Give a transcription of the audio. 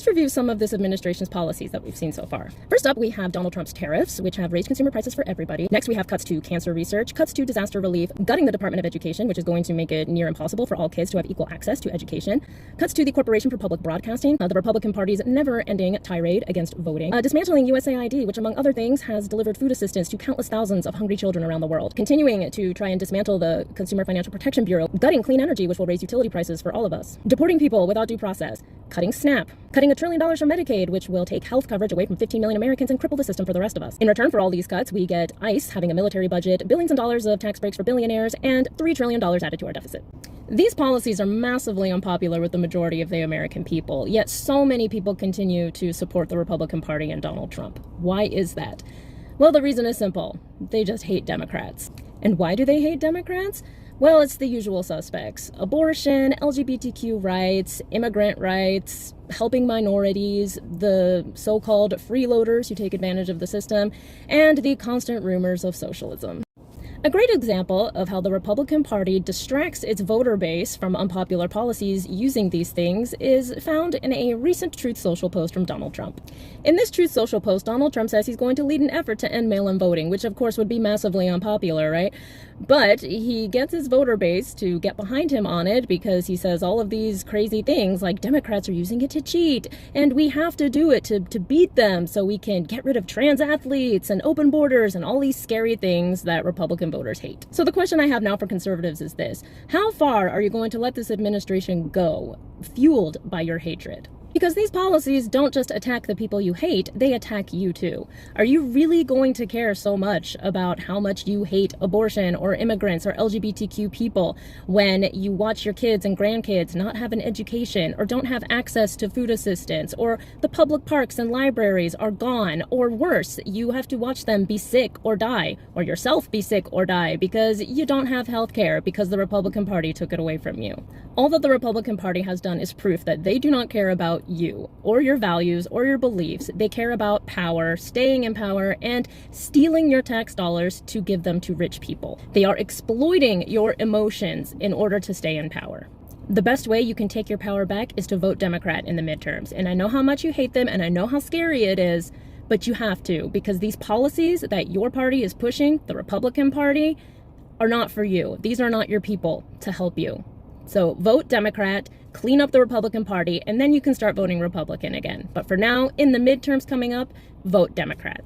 let's review some of this administration's policies that we've seen so far. First up, we have Donald Trump's tariffs, which have raised consumer prices for everybody. Next, we have cuts to cancer research, cuts to disaster relief, gutting the Department of Education, which is going to make it near impossible for all kids to have equal access to education, cuts to the Corporation for Public Broadcasting, the Republican Party's never-ending tirade against voting, dismantling USAID, which among other things has delivered food assistance to countless thousands of hungry children around the world, continuing to try and dismantle the Consumer Financial Protection Bureau, gutting clean energy, which will raise utility prices for all of us, deporting people without due process, cutting SNAP, cutting $1 trillion from Medicaid, which will take health coverage away from 15 million Americans and cripple the system for the rest of us. In return for all these cuts, we get ICE having a military budget, billions of dollars of tax breaks for billionaires, and $3 trillion added to our deficit. These policies are massively unpopular with the majority of the American people, yet so many people continue to support the Republican Party and Donald Trump. Why is that? Well, the reason is simple. They just hate Democrats. And why do they hate Democrats? Well, it's the usual suspects: abortion, LGBTQ rights, immigrant rights, helping minorities, the so-called freeloaders who take advantage of the system, and the constant rumors of socialism. A great example of how the Republican Party distracts its voter base from unpopular policies using these things is found in a recent Truth Social post from Donald Trump. In this Truth Social post, Donald Trump says he's going to lead an effort to end mail-in voting, which of course would be massively unpopular, right? But he gets his voter base to get behind him on it because he says all of these crazy things like Democrats are using it to cheat, and we have to do it to beat them so we can get rid of trans athletes and open borders and all these scary things that Republican voters hate. So the question I have now for conservatives is this: how far are you going to let this administration go, fueled by your hatred? Because these policies don't just attack the people you hate, they attack you too. Are you really going to care so much about how much you hate abortion or immigrants or LGBTQ people when you watch your kids and grandkids not have an education or don't have access to food assistance, or the public parks and libraries are gone, or worse, you have to watch them be sick or die, or yourself be sick or die because you don't have health care because the Republican Party took it away from you? All that the Republican Party has done is proof that they do not care about you or your values or your beliefs. They care about power, staying in power, and stealing your tax dollars to give them to rich people. They are exploiting your emotions in order to stay in power. The best way you can take your power back is to vote Democrat in the midterms. And I know how much you hate them, and I know how scary it is, but you have to, because these policies that your party is pushing, the Republican Party, are not for you. These are not your people to help you. So vote Democrat, clean up the Republican Party, and then you can start voting Republican again. But for now, in the midterms coming up, vote Democrat.